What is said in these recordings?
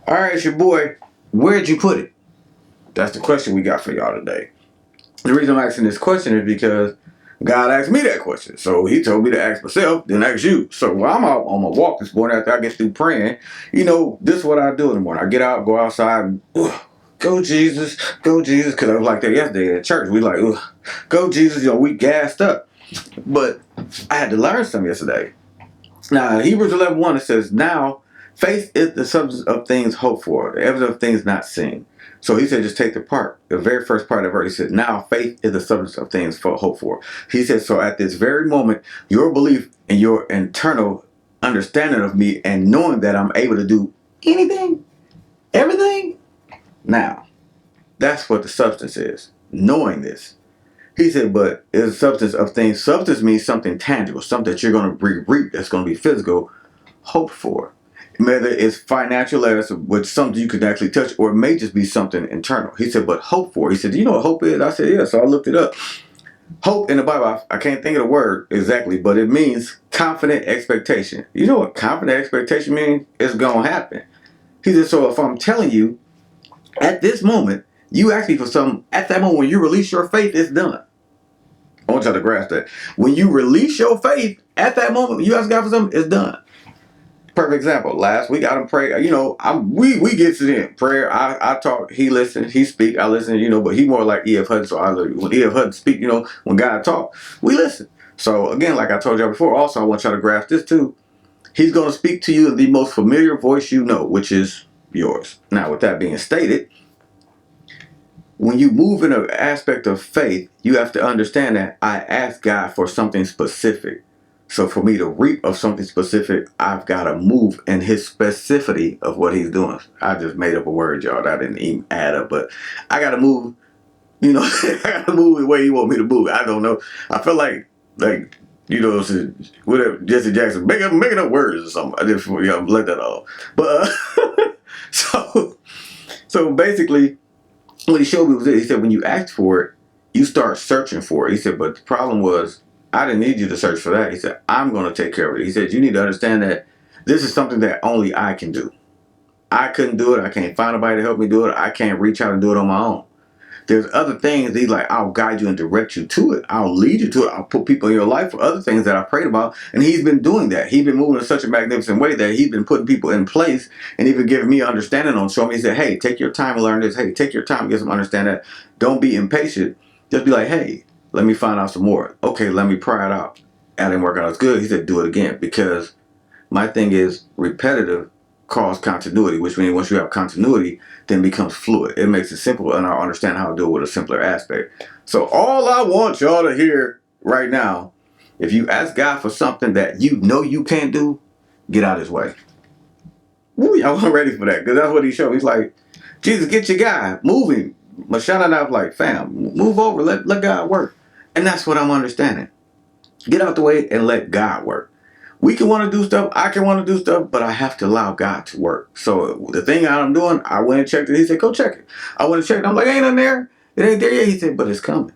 All right, it's your boy. Where'd you put it? That's the question we got for y'all today. The reason I'm asking this question is because God asked me that question. So he told me to ask myself, then ask you. So while I'm out on my walk this morning after I get through praying, this is what I do in the morning. I get out, go outside, and, go Jesus, because I was like that yesterday at church. We like, go Jesus, we gassed up. But I had to learn something yesterday. Now, Hebrews 11:1, it says, now faith is the substance of things hoped for, the evidence of things not seen. So he said, just take the very first part of the verse. He said, now faith is the substance of things hoped for. He said, so at this very moment, your belief and your internal understanding of me and knowing that I'm able to do anything, everything. Now, that's what the substance is, knowing this. He said, but it's a substance of things. Substance means something tangible, something that you're going to reap, that's going to be physical, hoped for. Whether it's financial, with something you can actually touch, or it may just be something internal. He said, but hope for. He said, do you know what hope is? I said, yeah. So I looked it up. Hope in the Bible, I can't think of the word exactly, but it means confident expectation. You know what confident expectation means? It's going to happen. He said, so if I'm telling you, at this moment, you ask me for something, at that moment when you release your faith, it's done. I want y'all to grasp that. When you release your faith, at that moment, when you ask God for something, it's done. Perfect example. Last week, I done pray. We get it in prayer. I talk. He listens. He speak. I listen. But he more like E.F. Hudson. So when E.F. Hudson speak, when God talk, we listen. So again, like I told y'all before, also I want y'all to grasp this too. He's going to speak to you in the most familiar voice you know, which is yours. Now, with that being stated, when you move in an aspect of faith, you have to understand that I asked God for something specific. So for me to reap of something specific, I've got to move in his specificity of what he's doing. I just made up a word, y'all, that I didn't even add up, but I got to move, I got to move the way he want me to move. I don't know. I feel like whatever, Jesse Jackson, making up words or something. I just, let that off. But, so basically, what he showed me was this. He said, when you ask for it, you start searching for it. He said, but the problem was, I didn't need you to search for that. He said, I'm going to take care of it. He said, you need to understand that this is something that only I can do. I couldn't do it. I can't find nobody to help me do it. I can't reach out and do it on my own. There's other things he's like, I'll guide you and direct you to it. I'll lead you to it. I'll put people in your life for other things that I prayed about. And he's been doing that. He's been moving in such a magnificent way that he's been putting people in place and even giving me understanding on showing me. He said, hey, take your time and learn this. Hey, take your time and get some understanding that. Don't be impatient. Just be like, hey, let me find out some more. Okay, let me pry it out. I didn't work out as good. He said, do it again. Because my thing is repetitive cause continuity, which means once you have continuity, then it becomes fluid. It makes it simple, and I'll understand how to do it with a simpler aspect. So all I want y'all to hear right now, if you ask God for something that you know you can't do, get out of his way. Woo, y'all wasn't ready for that, because that's what he showed. He's like, Jesus, get your guy, move him. Mashana and I was like, fam, move over, let God work. And that's what I'm understanding. Get out the way and let God work. We can want to do stuff. I can want to do stuff, but I have to allow God to work. So the thing I'm doing, I went and checked it. He said, go check it. I went and checked it. I'm like, ain't nothing there. It ain't there yet. He said, but it's coming.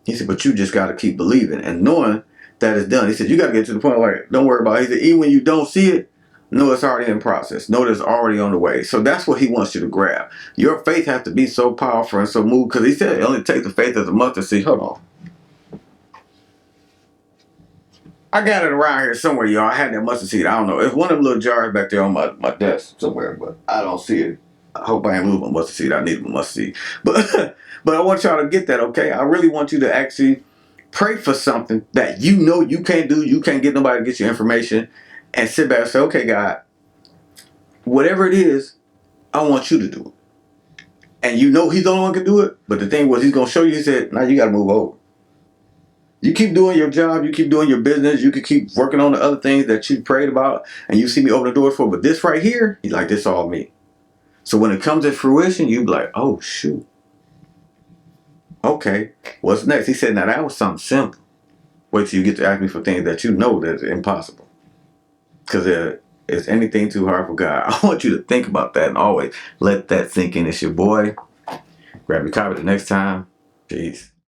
He said, but you just got to keep believing and knowing that it's done. He said, you got to get to the point where, don't worry about it. He said, even when you don't see it, know it's already in process. Know that it's already on the way. So that's what he wants you to grab. Your faith has to be so powerful and so moved, because he said it only takes the faith of a mustard seed. Hold on. I got it around here somewhere, y'all. I had that mustard seed. I don't know. It's one of them little jars back there on my desk somewhere, but I don't see it. I hope I ain't lose my mustard seed. I need my mustard seed. But I want y'all to get that, okay? I really want you to actually pray for something that you know you can't do. You can't get nobody to get you information, and sit back and say, okay, God, whatever it is, I want you to do it. And you know he's the only one who can do it. But the thing was, he's going to show you, he said, now you got to move over. You keep doing your job, you keep doing your business, you can keep working on the other things that you prayed about and you see me open the doors for, but this right here, he's like, this all me. So when it comes to fruition, you be like, oh shoot. Okay, what's next? He said, now that was something simple. Wait till you get to ask me for things that you know that's impossible. Because is anything too hard for God? I want you to think about that and always let that sink in. It's your boy. Grab your copy the next time. Peace.